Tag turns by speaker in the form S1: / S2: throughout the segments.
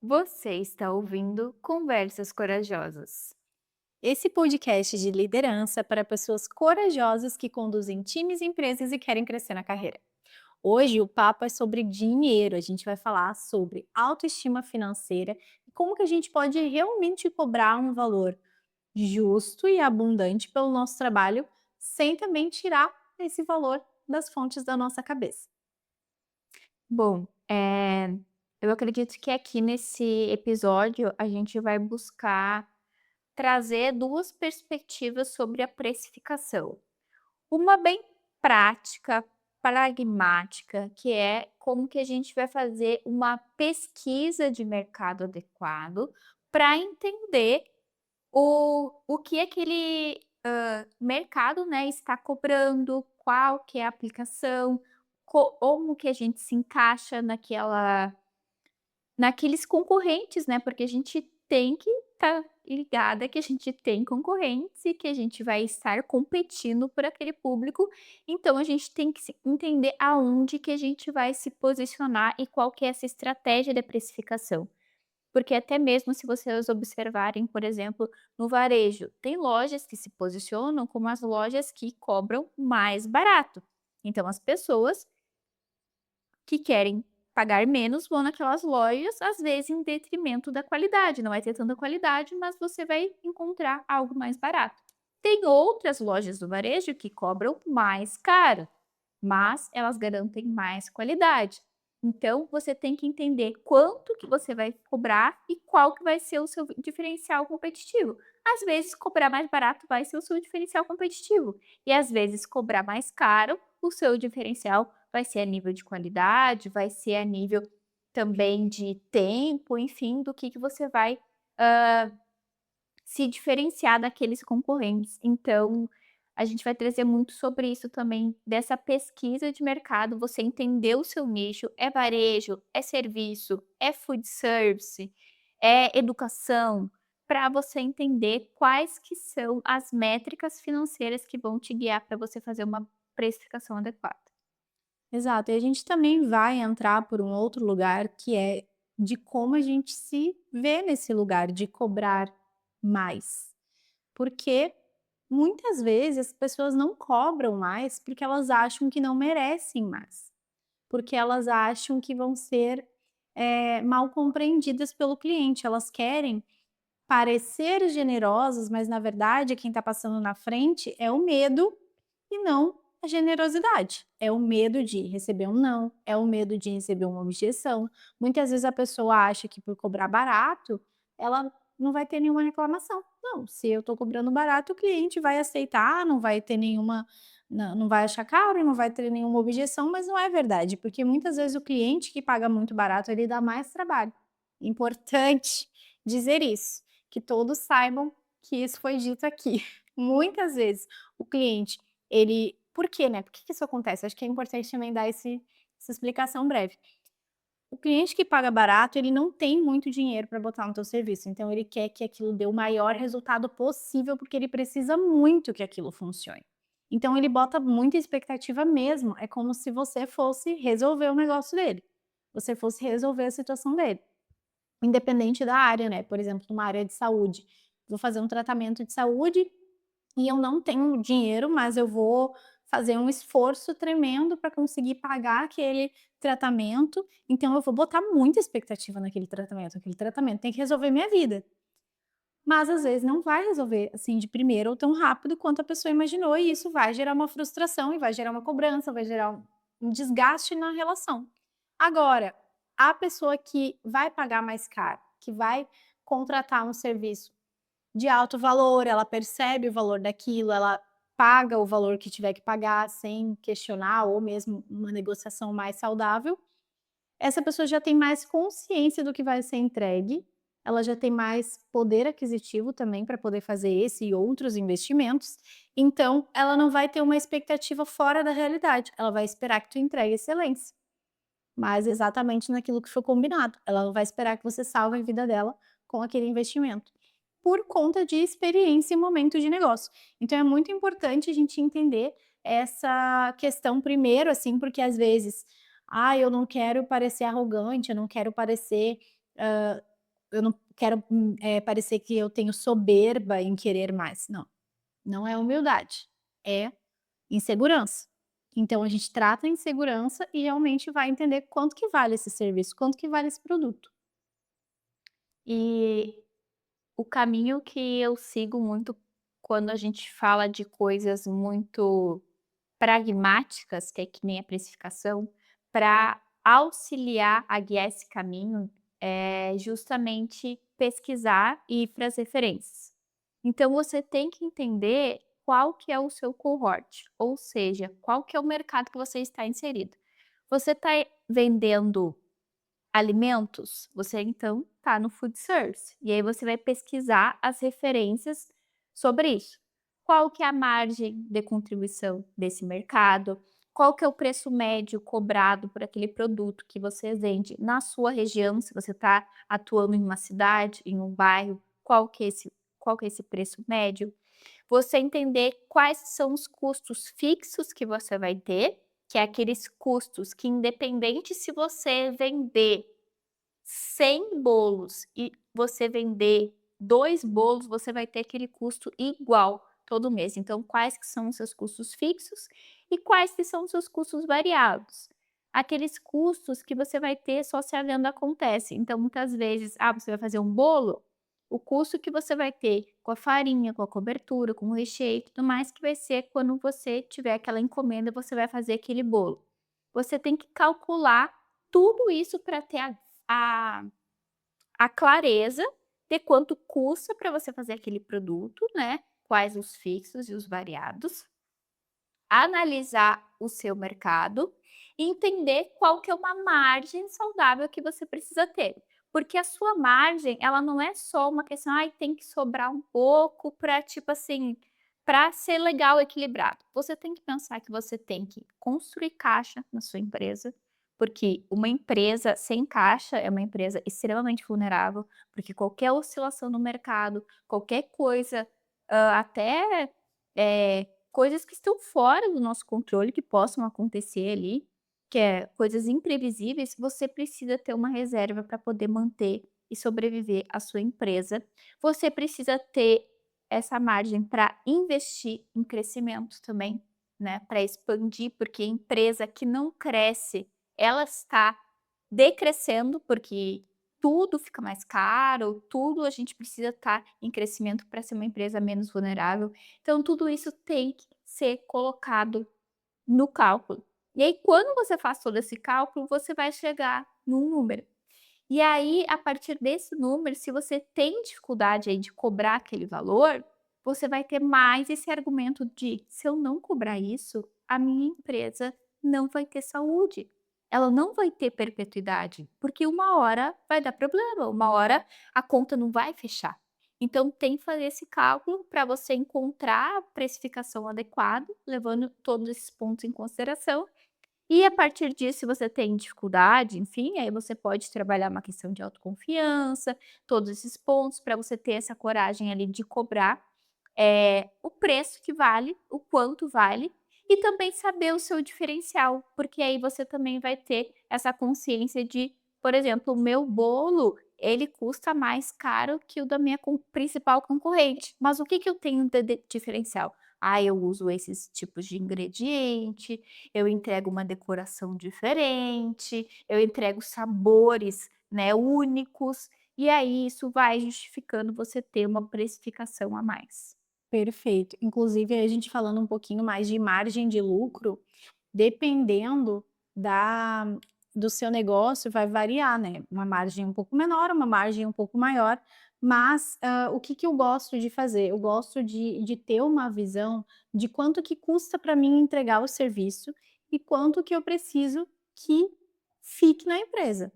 S1: Você está ouvindo Conversas Corajosas.
S2: Esse podcast de liderança para pessoas corajosas que conduzem times e empresas e querem crescer na carreira. Hoje o papo é sobre dinheiro, a gente vai falar sobre autoestima financeira e como que a gente pode realmente cobrar um valor justo e abundante pelo nosso trabalho, sem também tirar esse valor das fontes da nossa cabeça.
S1: Bom, eu acredito que aqui nesse episódio a gente vai buscar trazer 2 perspectivas sobre a precificação. Uma bem prática, pragmática, que é como que a gente vai fazer uma pesquisa de mercado adequado para entender o que aquele, mercado, né, está cobrando, qual que é a aplicação, como que a gente se encaixa naqueles concorrentes, né, porque a gente tem que estar ligada que a gente tem concorrentes e que a gente vai estar competindo por aquele público, então a gente tem que se entender aonde que a gente vai se posicionar e qual que é essa estratégia de precificação. Porque até mesmo se vocês observarem, por exemplo, no varejo, tem lojas que se posicionam como as lojas que cobram mais barato. Então as pessoas que querem pagar menos vão naquelas lojas, às vezes em detrimento da qualidade, não vai ter tanta qualidade, mas você vai encontrar algo mais barato. Tem outras lojas do varejo que cobram mais caro, mas elas garantem mais qualidade. Então, você tem que entender quanto que você vai cobrar e qual que vai ser o seu diferencial competitivo. Às vezes, cobrar mais barato vai ser o seu diferencial competitivo e às vezes cobrar mais caro, o seu diferencial vai ser a nível de qualidade, vai ser a nível também de tempo, enfim, do que você vai, hã, se diferenciar daqueles concorrentes. Então, a gente vai trazer muito sobre isso também, dessa pesquisa de mercado, você entender o seu nicho, é varejo, é serviço, é food service, é educação, para você entender quais que são as métricas financeiras que vão te guiar para você fazer uma precificação adequada.
S2: Exato, e a gente também vai entrar por um outro lugar que é de como a gente se vê nesse lugar de cobrar mais. Porque muitas vezes as pessoas não cobram mais porque elas acham que não merecem mais, porque elas acham que vão ser mal compreendidas pelo cliente. Elas querem parecer generosas, mas na verdade quem está passando na frente é o medo e não a generosidade. É o medo de receber um não, é o medo de receber uma objeção. Muitas vezes a pessoa acha que por cobrar barato, ela não vai ter nenhuma reclamação. Não, se eu estou cobrando barato, o cliente vai aceitar, não vai ter nenhuma, não vai achar caro, não vai ter nenhuma objeção, mas não é verdade, porque muitas vezes o cliente que paga muito barato, ele dá mais trabalho. Importante dizer isso, que todos saibam que isso foi dito aqui. Muitas vezes o cliente ele por quê, né, por que que isso acontece? Acho que é importante também dar essa explicação breve. O cliente que paga barato, ele não tem muito dinheiro para botar no teu serviço, então ele quer que aquilo dê o maior resultado possível, porque ele precisa muito que aquilo funcione. Então ele bota muita expectativa mesmo, é como se você fosse resolver o negócio dele, você fosse resolver a situação dele, independente da área, né, por exemplo, numa área de saúde, vou fazer um tratamento de saúde e eu não tenho dinheiro, mas eu vou fazer um esforço tremendo para conseguir pagar aquele tratamento, então eu vou botar muita expectativa naquele tratamento, aquele tratamento tem que resolver minha vida. Mas às vezes não vai resolver, assim, de primeira ou tão rápido quanto a pessoa imaginou e isso vai gerar uma frustração e vai gerar uma cobrança, vai gerar um desgaste na relação. Agora, a pessoa que vai pagar mais caro, que vai contratar um serviço de alto valor, ela percebe o valor daquilo, ela paga o valor que tiver que pagar sem questionar ou mesmo uma negociação mais saudável. Essa pessoa já tem mais consciência do que vai ser entregue, ela já tem mais poder aquisitivo também para poder fazer esse e outros investimentos, então ela não vai ter uma expectativa fora da realidade, ela vai esperar que tu entregue excelência, mas exatamente naquilo que foi combinado, ela não vai esperar que você salve a vida dela com aquele investimento por conta de experiência e momento de negócio. Então é muito importante a gente entender essa questão primeiro, assim, porque às vezes, eu não quero parecer arrogante, eu não quero parecer eu não quero, parecer que eu tenho soberba em querer mais, não, não é humildade, é insegurança. Então a gente trata a insegurança e realmente vai entender quanto que vale esse serviço, quanto que vale esse produto.
S1: E o caminho que eu sigo muito quando a gente fala de coisas muito pragmáticas, que é que nem a precificação, para auxiliar a guiar esse caminho, é justamente pesquisar e ir para as referências. Então você tem que entender qual que é o seu cohort, ou seja, qual que é o mercado que você está inserido. Você está vendendo alimentos? Você então está no food service, e aí você vai pesquisar as referências sobre isso. Qual que é a margem de contribuição desse mercado? Qual que é o preço médio cobrado por aquele produto que você vende na sua região, se você está atuando em uma cidade, em um bairro, qual que é esse preço médio? Você entender quais são os custos fixos que você vai ter, que é aqueles custos que independente se você vender 100 bolos e você vender 2 bolos, você vai ter aquele custo igual todo mês. Então, quais que são os seus custos fixos e quais que são os seus custos variados? Aqueles custos que você vai ter só se a venda acontece. Então, muitas vezes, você vai fazer um bolo, o custo que você vai ter com a farinha, com a cobertura, com o recheio e tudo mais, que vai ser quando você tiver aquela encomenda, você vai fazer aquele bolo. Você tem que calcular tudo isso para ter a a clareza de quanto custa para você fazer aquele produto, né, quais os fixos e os variados, analisar o seu mercado e entender qual que é uma margem saudável que você precisa ter. Porque a sua margem, ela não é só uma questão: "Ai, tem que sobrar um pouco para, tipo assim, para ser legal, equilibrado". Você tem que pensar que você tem que construir caixa na sua empresa, porque uma empresa sem caixa é uma empresa extremamente vulnerável, porque qualquer oscilação no mercado, qualquer coisa, até, coisas que estão fora do nosso controle, que possam acontecer ali, que é coisas imprevisíveis, você precisa ter uma reserva para poder manter e sobreviver a sua empresa. Você precisa ter essa margem para investir em crescimento também, né, para expandir, porque a empresa que não cresce, ela está decrescendo, porque tudo fica mais caro, tudo a gente precisa estar em crescimento para ser uma empresa menos vulnerável. Então tudo isso tem que ser colocado no cálculo. E aí quando você faz todo esse cálculo, você vai chegar num número. E aí, a partir desse número, se você tem dificuldade aí de cobrar aquele valor, você vai ter mais esse argumento de: "Se eu não cobrar isso, a minha empresa não vai ter saúde, ela não vai ter perpetuidade, porque uma hora vai dar problema, uma hora a conta não vai fechar". Então tem que fazer esse cálculo para você encontrar a precificação adequada, levando todos esses pontos em consideração, e a partir disso, se você tem dificuldade, enfim, aí você pode trabalhar uma questão de autoconfiança, todos esses pontos para você ter essa coragem ali de cobrar, o preço que vale, o quanto vale, e também saber o seu diferencial, porque aí você também vai ter essa consciência de, por exemplo, o meu bolo, ele custa mais caro que o da minha principal concorrente, mas o que que eu tenho de diferencial? Eu uso esses tipos de ingrediente, eu entrego uma decoração diferente, eu entrego sabores, né, únicos, e aí isso vai justificando você ter uma precificação a mais.
S2: Perfeito. Inclusive, a gente falando um pouquinho mais de margem de lucro, dependendo da do seu negócio, vai variar, né, uma margem um pouco menor, uma margem um pouco maior, mas, o que que eu gosto de fazer? Eu gosto de ter uma visão de quanto que custa para mim entregar o serviço e quanto que eu preciso que fique na empresa.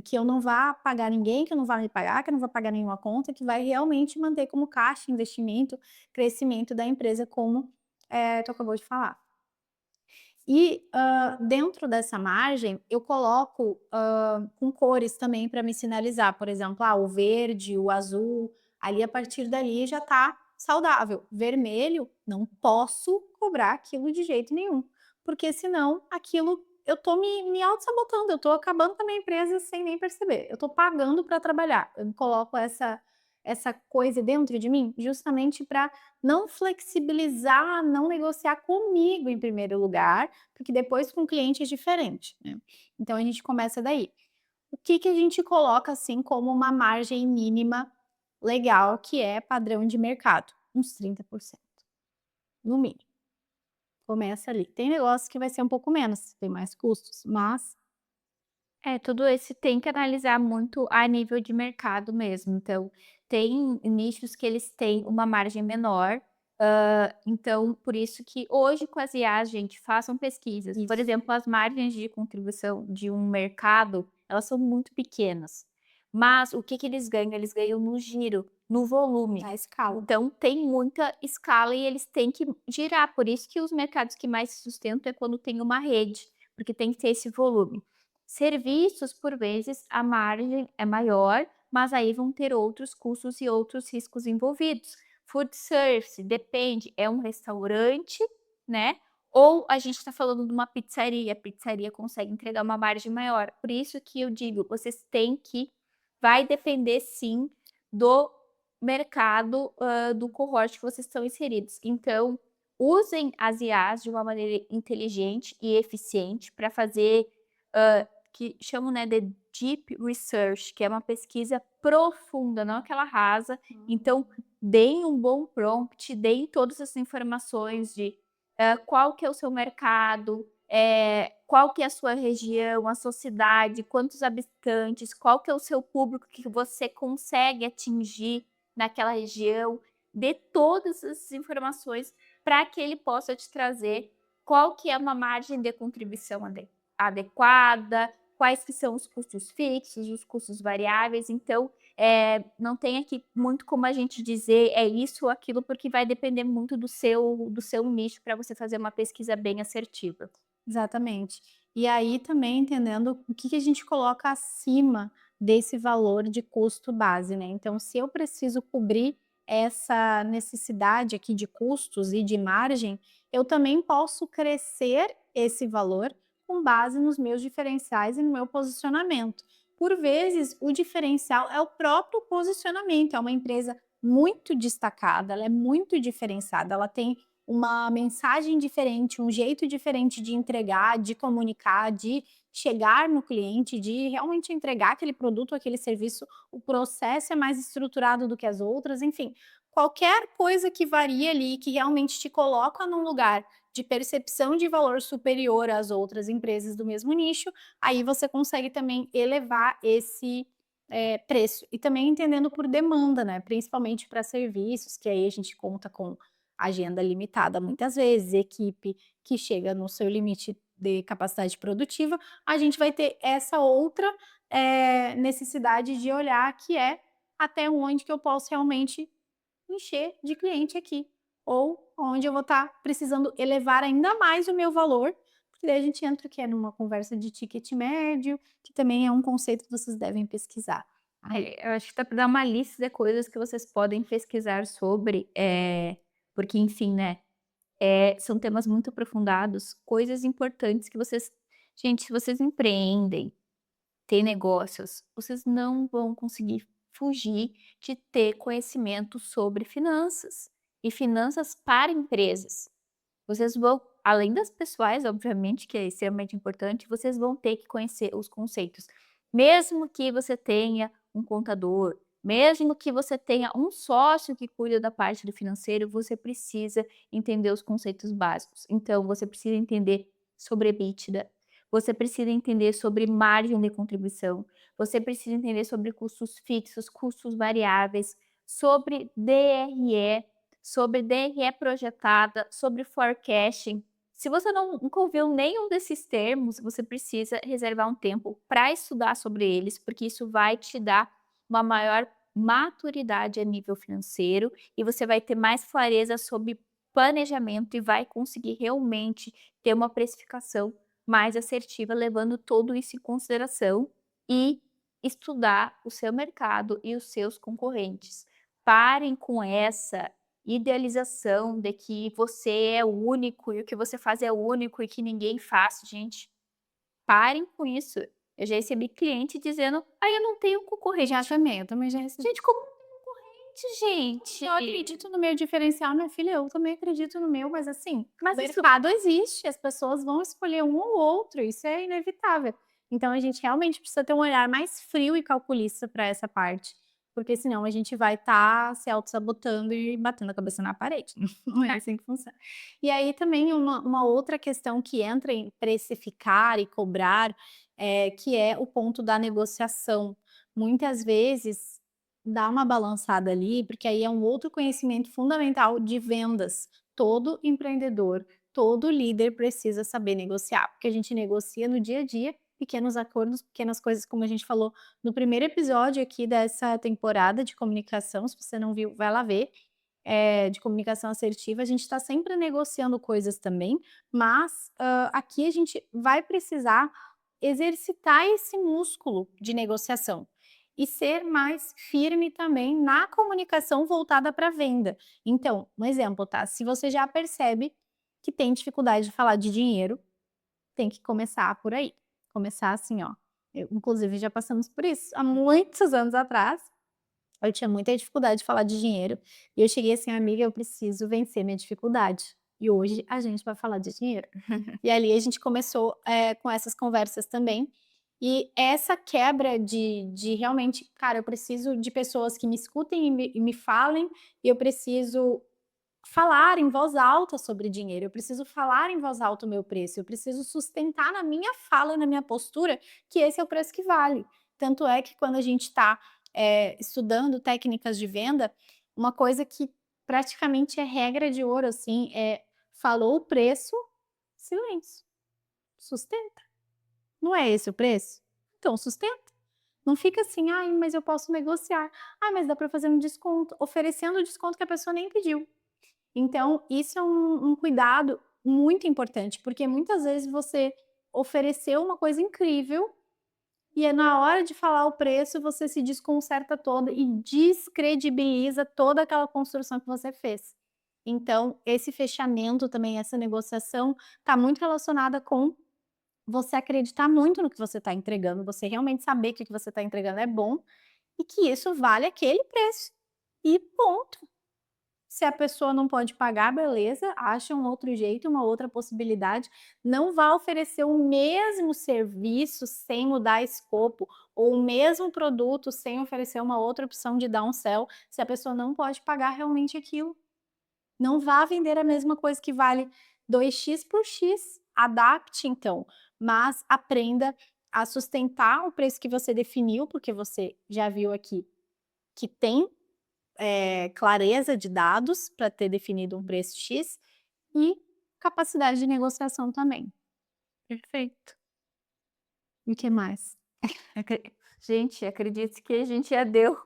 S2: Que eu não vá pagar ninguém, que eu não vá me pagar, que eu não vou pagar nenhuma conta, que vai realmente manter como caixa, investimento, crescimento da empresa, como, tu acabou de falar. E, dentro dessa margem, eu coloco, com cores também para me sinalizar, por exemplo, o verde, o azul, ali a partir dali já está saudável. Vermelho, não posso cobrar aquilo de jeito nenhum, porque senão aquilo eu tô me autossabotando, eu tô acabando com a minha empresa sem nem perceber. Eu tô pagando para trabalhar. Eu coloco essa coisa dentro de mim, justamente para não flexibilizar, não negociar comigo em primeiro lugar, porque depois com o cliente é diferente, né. Então a gente começa daí. O que que a gente coloca, assim, como uma margem mínima legal, que é padrão de mercado? Uns 30%, no mínimo. Começa ali. Tem negócio que vai ser um pouco menos, tem mais custos, mas
S1: É, tudo esse tem que analisar muito a nível de mercado mesmo. Então, tem nichos que eles têm uma margem menor, então por isso que hoje com as IAs, gente, façam pesquisas. Por
S2: isso,
S1: exemplo, as margens de contribuição de um mercado, elas são muito pequenas, mas o que que eles ganham? Eles ganham no giro, no volume.
S2: na escala.
S1: Então tem muita escala e eles têm que girar, por isso que os mercados que mais se sustentam é quando tem uma rede, porque tem que ter esse volume. Serviços, por vezes, a margem é maior, mas aí vão ter outros custos e outros riscos envolvidos. Food service, depende, é um restaurante, né? Ou a gente está falando de uma pizzaria, a pizzaria consegue entregar uma margem maior. Por isso que eu digo, vocês têm que, vai depender sim do mercado, do cohort que vocês estão inseridos. Então, usem as IAs de uma maneira inteligente e eficiente para fazer, que chamam, né, de deep research, que é uma pesquisa profunda, não aquela rasa. Então, deem um bom prompt, deem todas as informações de, qual que é o seu mercado, qual que é a sua região, a sua cidade, quantos habitantes, qual que é o seu público que você consegue atingir naquela região. Dê todas essas informações para que ele possa te trazer qual que é uma margem de contribuição adequada, quais que são os custos fixos, os custos variáveis. Então, não tem aqui muito como a gente dizer é isso ou aquilo, porque vai depender muito do seu nicho para você fazer uma pesquisa bem assertiva.
S2: Exatamente. E aí também entendendo o que que a gente coloca acima desse valor de custo base, né. Então se eu preciso cobrir essa necessidade aqui de custos e de margem, eu também posso crescer esse valor com base nos meus diferenciais e no meu posicionamento. Por vezes, o diferencial é o próprio posicionamento, é uma empresa muito destacada, ela é muito diferenciada, ela tem uma mensagem diferente, um jeito diferente de entregar, de comunicar, de chegar no cliente, de realmente entregar aquele produto, aquele serviço, o processo é mais estruturado do que as outras, enfim, qualquer coisa que varie ali, que realmente te coloca num lugar de percepção de valor superior às outras empresas do mesmo nicho, aí você consegue também elevar esse preço. E também entendendo por demanda, né? Principalmente para serviços, que aí a gente conta com agenda limitada muitas vezes, equipe que chega no seu limite de capacidade produtiva, a gente vai ter essa outra, necessidade de olhar que é até onde que eu posso realmente encher de cliente aqui, ou onde eu vou estar precisando elevar ainda mais o meu valor, porque daí a gente entra que é numa conversa de ticket médio, que também é um conceito que vocês devem pesquisar.
S1: Ai, eu acho que dá para dar uma lista de coisas que vocês podem pesquisar sobre, porque enfim, né, são temas muito aprofundados, coisas importantes que vocês gente, se vocês empreendem, têm negócios, vocês não vão conseguir fugir de ter conhecimento sobre finanças, e finanças para empresas. Vocês vão, além das pessoais, obviamente, que é extremamente importante, vocês vão ter que conhecer os conceitos. Mesmo que você tenha um contador, mesmo que você tenha um sócio que cuida da parte do financeiro, você precisa entender os conceitos básicos. Então, você precisa entender sobre EBITDA, você precisa entender sobre margem de contribuição, você precisa entender sobre custos fixos, custos variáveis, sobre DRE, sobre DRE projetada, sobre forecasting. Se você nunca ouviu nenhum desses termos, você precisa reservar um tempo para estudar sobre eles, porque isso vai te dar uma maior maturidade a nível financeiro e você vai ter mais clareza sobre planejamento e vai conseguir realmente ter uma precificação mais assertiva, levando tudo isso em consideração e estudar o seu mercado e os seus concorrentes. Parem com essa idealização de que você é o único e o que você faz é único e que ninguém faz, gente, parem com isso. Eu já recebi cliente dizendo: "Ai, eu não tenho concorrente".
S2: Eu também já recebi.
S1: Gente, como gente?
S2: Eu acredito no meu diferencial, minha filha, eu também acredito no meu, mas assim, o
S1: Mas isso
S2: mercado existe, as pessoas vão escolher um ou outro, isso é inevitável. Então a gente realmente precisa ter um olhar mais frio e calculista para essa parte, porque senão a gente vai estar se autossabotando e batendo a cabeça na parede, não é assim que funciona. E aí também uma outra questão que entra em precificar e cobrar, que é o ponto da negociação. Muitas vezes dá uma balançada ali, porque aí é um outro conhecimento fundamental de vendas. Todo empreendedor, todo líder precisa saber negociar, porque a gente negocia no dia a dia, pequenos acordos, pequenas coisas, como a gente falou no primeiro episódio aqui dessa temporada de comunicação, se você não viu, vai lá ver, de comunicação assertiva, a gente está sempre negociando coisas também, mas aqui a gente vai precisar exercitar esse músculo de negociação e ser mais firme também na comunicação voltada para venda. Então, um exemplo, tá? Se você já percebe que tem dificuldade de falar de dinheiro, tem que começar por aí. Começar assim, ó. Inclusive, já passamos por isso há muitos anos atrás. Eu tinha muita dificuldade de falar de dinheiro. E eu cheguei assim, amiga, eu preciso vencer minha dificuldade. E hoje a gente vai falar de dinheiro. E ali a gente começou com essas conversas também. E essa quebra de realmente, cara, eu preciso de pessoas que me escutem e me falem, e eu preciso falar em voz alta sobre dinheiro, eu preciso falar em voz alta o meu preço, eu preciso sustentar na minha fala e na minha postura que esse é o preço que vale. Tanto é que quando a gente está estudando técnicas de venda, uma coisa que praticamente é regra de ouro, assim, falou o preço, silêncio, sustenta. Não é esse o preço? Então sustenta. Não fica assim: "Ai, mas eu posso negociar. Ai, mas dá para fazer um desconto", oferecendo o desconto que a pessoa nem pediu. Então, isso é um cuidado muito importante, porque muitas vezes você ofereceu uma coisa incrível e é na hora de falar o preço você se desconcerta toda e descredibiliza toda aquela construção que você fez. Então, esse fechamento também, essa negociação, está muito relacionada com você acreditar muito no que você está entregando, você realmente saber que o que você está entregando é bom e que isso vale aquele preço. E ponto. Se a pessoa não pode pagar, beleza, acha um outro jeito, uma outra possibilidade. Não vá oferecer o mesmo serviço sem mudar escopo, ou o mesmo produto sem oferecer uma outra opção de downsell, se a pessoa não pode pagar realmente aquilo. Não vá vender a mesma coisa que vale 2x por X. Adapte então, mas aprenda a sustentar o preço que você definiu, porque você já viu aqui que tem clareza de dados para ter definido um preço X e capacidade de negociação também.
S1: perfeito.
S2: E o que mais?
S1: Gente, acredito que a gente já deu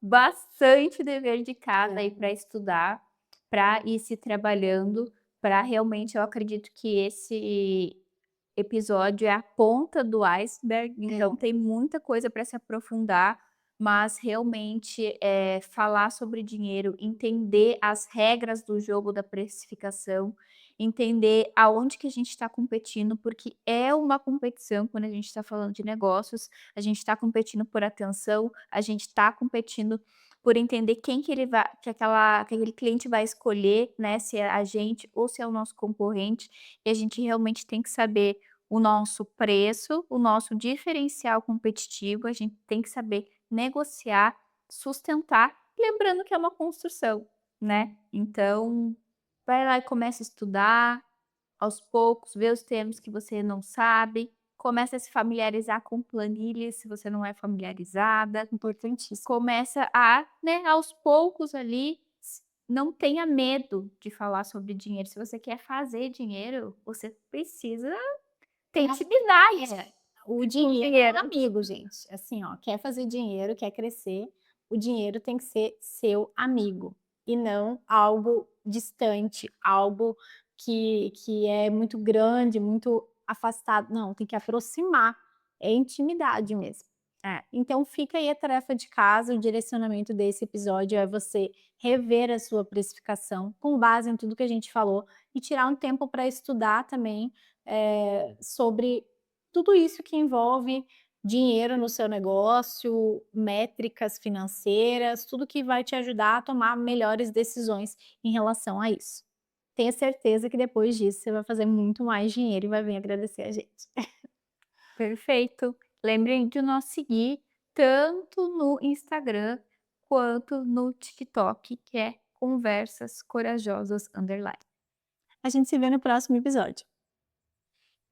S1: bastante dever de casa aí
S2: É.
S1: para estudar, para ir se trabalhando, para realmente eu acredito que esse episódio é a ponta do iceberg, então tem muita coisa para se aprofundar, mas realmente, falar sobre dinheiro, entender as regras do jogo da precificação, entender aonde que a gente está competindo, porque é uma competição quando a gente está falando de negócios, a gente está competindo por atenção, a gente está competindo por entender quem que ele vai que aquele cliente vai escolher, né, se é a gente ou se é o nosso concorrente, e a gente realmente tem que saber o nosso preço, o nosso diferencial competitivo, a gente tem que saber negociar, sustentar, lembrando que é uma construção, né. Então, vai lá e começa a estudar, aos poucos, vê os termos que você não sabe, começa a se familiarizar com planilhas, se você não é familiarizada,
S2: Importantíssimo.
S1: começa a, né, aos poucos ali, não tenha medo de falar sobre dinheiro, se você quer fazer dinheiro, você precisa ter intimidade
S2: O
S1: com o
S2: dinheiro é um
S1: dinheiro.
S2: amigo, gente. Assim, ó, quer fazer dinheiro, quer crescer, o dinheiro tem que ser seu amigo e não algo distante, algo que é muito grande, muito afastado. Não, tem que aproximar. É intimidade mesmo.
S1: É,
S2: Então fica aí a tarefa de casa, o direcionamento desse episódio é você rever a sua precificação com base em tudo que a gente falou e tirar um tempo para estudar também sobre tudo isso que envolve dinheiro no seu negócio, métricas financeiras, tudo que vai te ajudar a tomar melhores decisões em relação a isso. Tenha certeza que depois disso você vai fazer muito mais dinheiro e vai vir agradecer a gente.
S1: Perfeito. Lembrem de nos seguir tanto no Instagram quanto no TikTok, que é Conversas Corajosas Underline.
S2: A gente se vê no próximo episódio.